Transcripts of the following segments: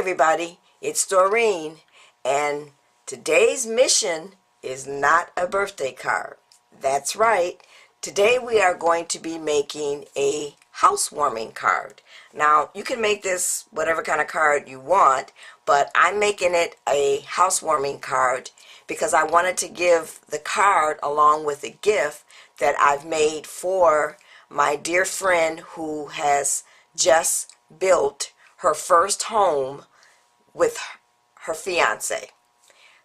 everybody, it's Doreen, and today's mission is not a birthday card. That's right, today we are going to be making a housewarming card. Now, you can make this whatever kind of card you want, but I'm making it a housewarming card because I wanted to give the card along with a gift that I've made for my dear friend who has just built her first home with her fiance.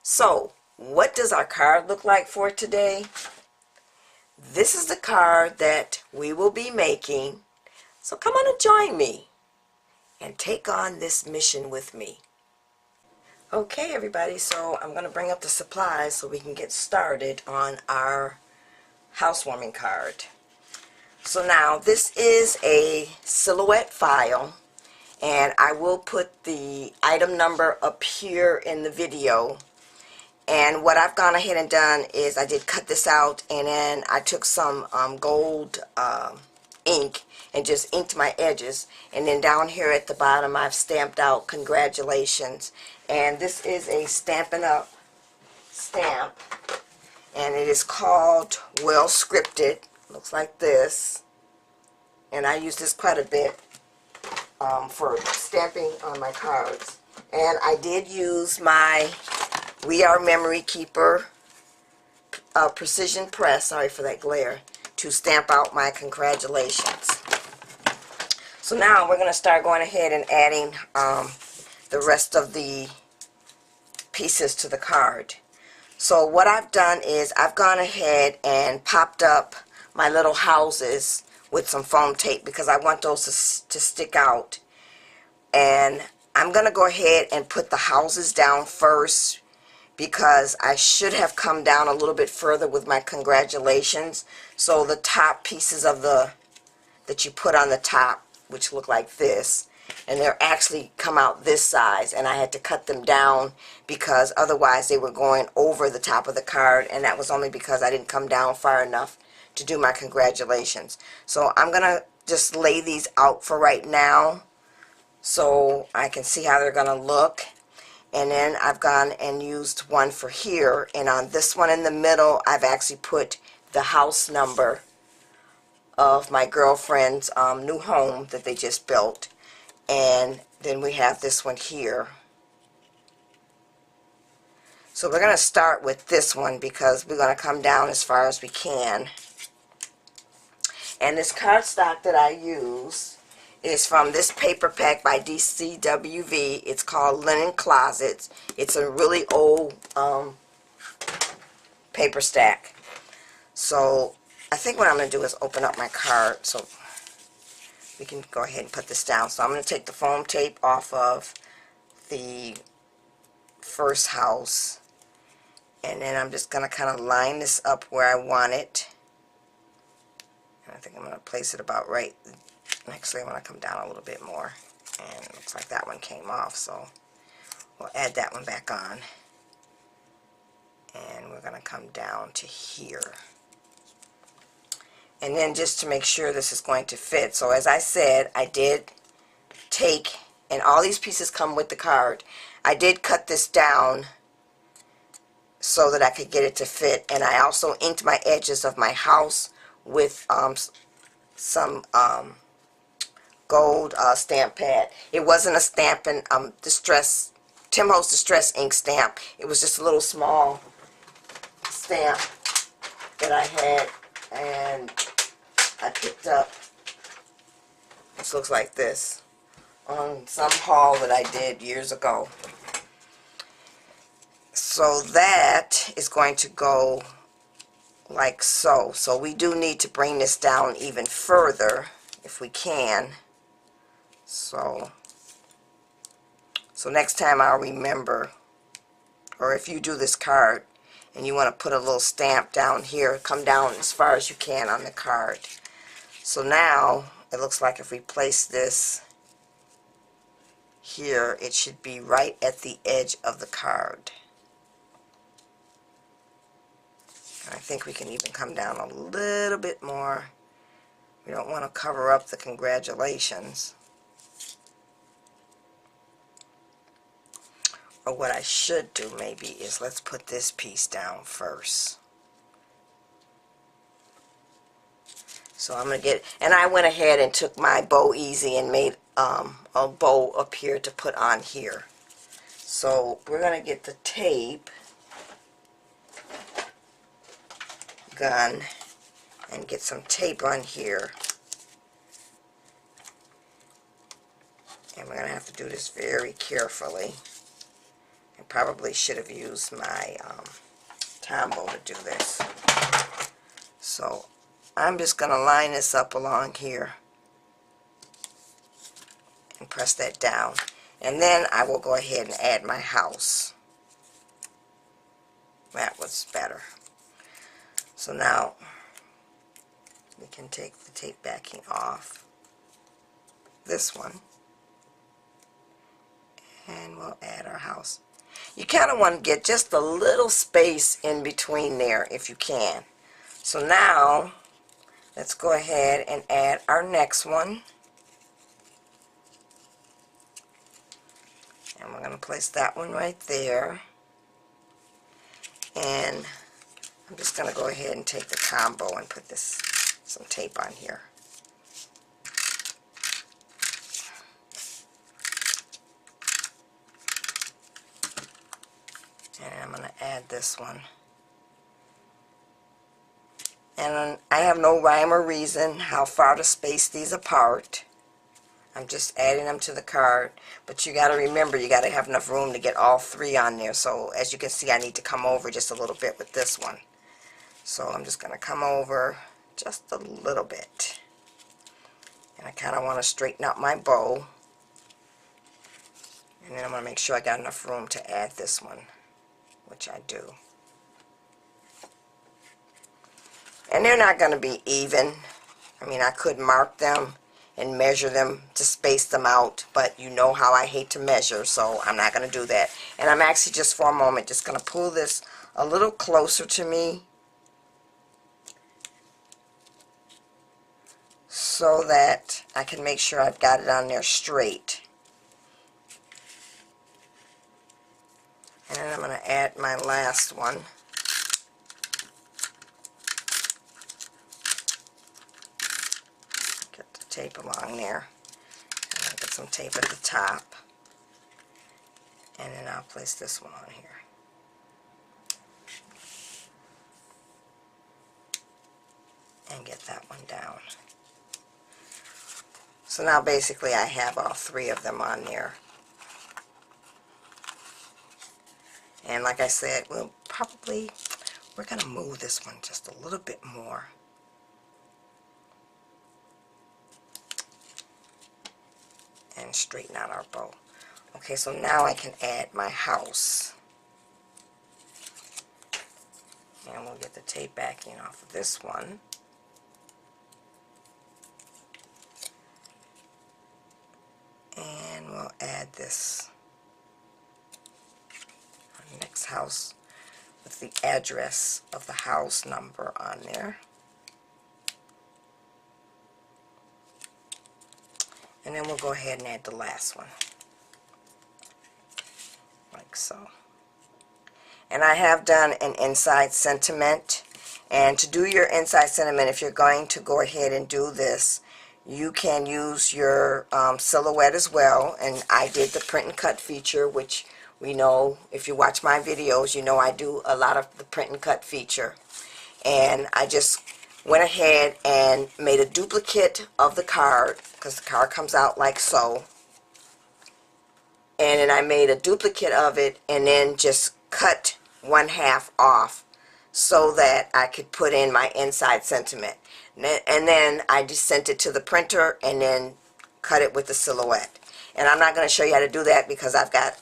So, what does our card look like for today? This is the card that we will be making. So come on and join me and take on this mission with me. Okay, everybody, so I'm going to bring up the supplies so we can get started on our housewarming card. So now, this is a silhouette file, and I will put the item number up here in the video. And what I've gone ahead and done is I did cut this out, and then I took some gold ink and just inked my edges. And then down here at the bottom I've stamped out congratulations. And this is a Stampin' Up! Stamp, and it is called Well Scripted. Looks like this. And I use this quite a bit for stamping on my cards. And I did use my We Are Memory Keeper precision press, sorry for that glare, to stamp out my congratulations. So now we're going to start going ahead and adding the rest of the pieces to the card. So what I've done is I've gone ahead and popped up my little houses with some foam tape because I want those to stick out. And I'm going to go ahead and put the houses down first because I should have come down a little bit further with my congratulations. So the top pieces of that you put on the top, which look like this, and they're actually come out this size, and I had to cut them down because otherwise they were going over the top of the card, and that was only because I didn't come down far enough to do my congratulations. So I'm gonna just lay these out for right now so I can see how they're gonna look. And then I've gone and used one for here, and on this one in the middle I've actually put the house number of my girlfriend's new home that they just built. And then we have this one here. So we're going to start with this one because we're going to come down as far as we can. And this cardstock that I use is from this paper pack by DCWV. It's called Linen Closets. It's a really old paper stack. So I think what I'm going to do is open up my card so we can go ahead and put this down. So I'm going to take the foam tape off of the first house, and then I'm just going to kind of line this up where I want it. And I think I'm going to place it about right. Actually, I want to come down a little bit more, and it looks like that one came off, so we'll add that one back on. And we're going to come down to here. And then just to make sure this is going to fit, so as I said, I did take, and all these pieces come with the card, I did cut this down so that I could get it to fit. And I also inked my edges of my house with some gold stamp pad. It wasn't a Stampin' Distress, Tim Holtz Distress ink stamp. It was just a little small stamp that I had, and I picked up, this looks like this, on some haul that I did years ago. So that is going to go like so. So we do need to bring this down even further if we can. So next time I'll remember, or if you do this card and you want to put a little stamp down here, come down as far as you can on the card. So now it looks like if we place this here, it should be right at the edge of the card. And I think we can even come down a little bit more. We don't want to cover up the congratulations. or what I should do maybe, is let's put this piece down first. So I'm going to get, and I went ahead and took my Bow Easy and made a bow up here to put on here. So we're going to get the tape gun and get some tape on here. And we're going to have to do this very carefully. I probably should have used my Tombow to do this. So I'm just going to line this up along here and press that down. And then I will go ahead and add my house. That was better. So now we can take the tape backing off this one. And we'll add our house. You kind of want to get just a little space in between there if you can. So now let's go ahead and add our next one. And we're going to place that one right there. And I'm just going to go ahead and take the combo and put some tape on here. And I'm going to add this one. And I have no rhyme or reason how far to space these apart. I'm just adding them to the card. But you got to remember, you got to have enough room to get all three on there. So as you can see, I need to come over just a little bit with this one. So I'm just going to come over just a little bit. And I kind of want to straighten out my bow. And then I'm going to make sure I got enough room to add this one, which I do. And they're not going to be even. I mean, I could mark them and measure them to space them out, but you know how I hate to measure, so I'm not going to do that. And I'm actually just for a moment just going to pull this a little closer to me so that I can make sure I've got it on there straight. And then I'm going to add my last one. Get the tape along there. And I'll get some tape at the top. And then I'll place this one on here. And get that one down. So now basically I have all three of them on there. And like I said, we're going to move this one just a little bit more. And straighten out our bow. Okay, so now I can add my house. And we'll get the tape backing off of this one. And we'll add this next house with the address of the house number on there. And then we'll go ahead and add the last one. Like so. And I have done an inside sentiment. And to do your inside sentiment, if you're going to go ahead and do this, you can use your silhouette as well. And I did the print and cut feature, which we know, if you watch my videos, you know I do a lot of the print and cut feature. And I just went ahead and made a duplicate of the card, because the card comes out like so. And then I made a duplicate of it and then just cut 1/2 off so that I could put in my inside sentiment. And then I just sent it to the printer and then cut it with the silhouette. And I'm not going to show you how to do that because I've got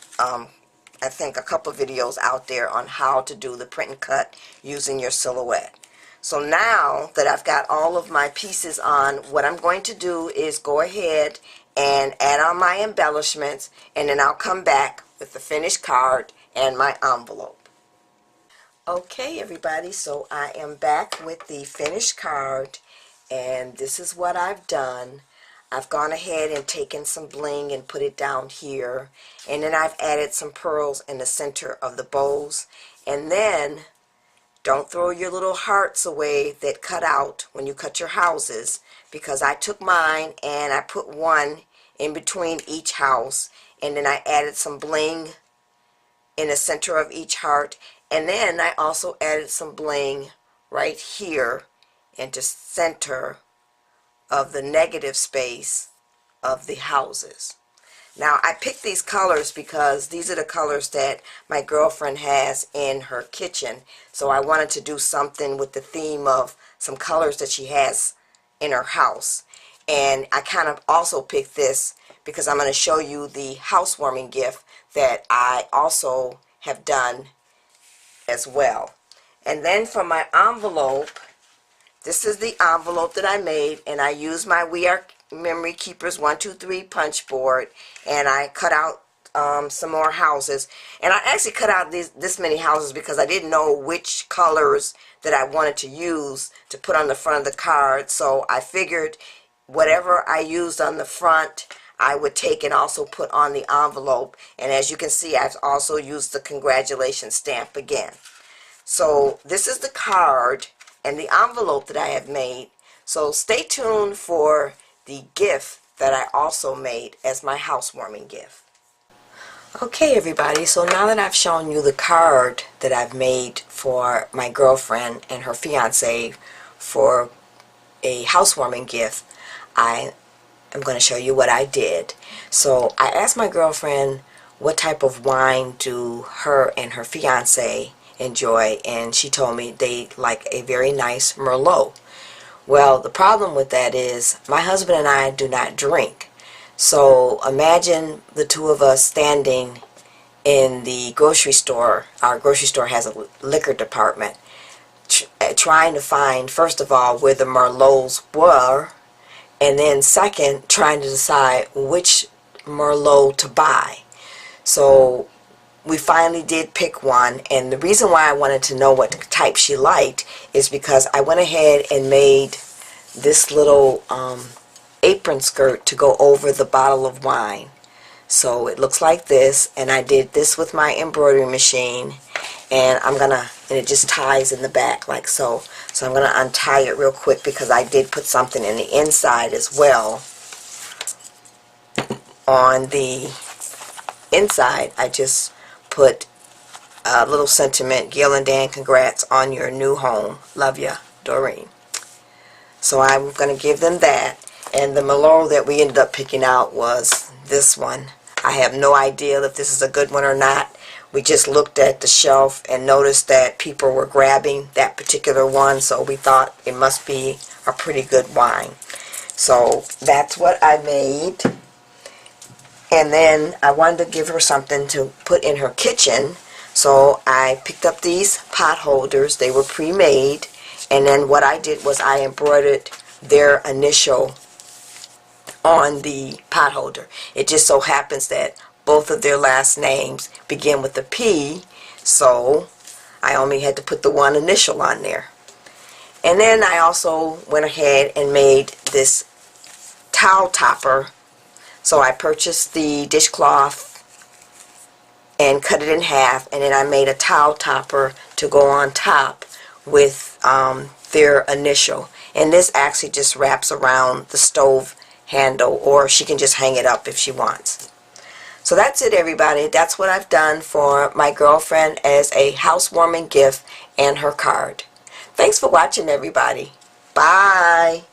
I think a couple videos out there on how to do the print and cut using your silhouette. So now that I've got all of my pieces on, what I'm going to do is go ahead and add on my embellishments, and then I'll come back with the finished card and my envelope. Okay everybody, so I am back with the finished card, and this is what I've done. I've gone ahead and taken some bling and put it down here, and then I've added some pearls in the center of the bows. And then don't throw your little hearts away that cut out when you cut your houses, because I took mine and I put one in between each house, and then I added some bling in the center of each heart, and then I also added some bling right here into center of the negative space of the houses. Now I picked these colors because these are the colors that my girlfriend has in her kitchen, so I wanted to do something with the theme of some colors that she has in her house. And I kind of also picked this because I'm going to show you the housewarming gift that I also have done as well. And then for my envelope, this is the envelope that I made, and I used my We Are Memory Keepers 123 punch board, and I cut out some more houses. And I actually cut out this many houses because I didn't know which colors that I wanted to use to put on the front of the card. So I figured whatever I used on the front, I would take and also put on the envelope. And as you can see, I've also used the congratulations stamp again. So this is the card and the envelope that I have made. So stay tuned for the gift that I also made as my housewarming gift. Okay everybody, so now that I've shown you the card that I've made for my girlfriend and her fiance for a housewarming gift, I am going to show you what I did. So I asked my girlfriend what type of wine do her and her fiance enjoy, and she told me they like a very nice Merlot. Well, the problem with that is my husband and I do not drink. So imagine the two of us standing in the grocery store. Our grocery store has a liquor department, trying to find, first of all, where the Merlots were, and then second, trying to decide which Merlot to buy. So we finally did pick one, and the reason why I wanted to know what type she liked is because I went ahead and made this little apron skirt to go over the bottle of wine. So it looks like this, and I did this with my embroidery machine, and and it just ties in the back like so. So I'm gonna untie it real quick because I did put something in the inside as well. On the inside, I just put a little sentiment, Gil and Dan, congrats on your new home. Love ya, Doreen. So I'm going to give them that. And the Merlot that we ended up picking out was this one. I have no idea if this is a good one or not. We just looked at the shelf and noticed that people were grabbing that particular one, so we thought it must be a pretty good wine. So that's what I made. And then I wanted to give her something to put in her kitchen, so I picked up these pot holders. They were pre-made, and then what I did was I embroidered their initial on the pot holder. It just so happens that both of their last names begin with a P, so I only had to put the one initial on there. And then I also went ahead and made this towel topper. So I purchased the dishcloth and cut it in half, and then I made a towel topper to go on top with their initial. And this actually just wraps around the stove handle, or she can just hang it up if she wants. So that's it everybody. That's what I've done for my girlfriend as a housewarming gift and her card. Thanks for watching everybody. Bye.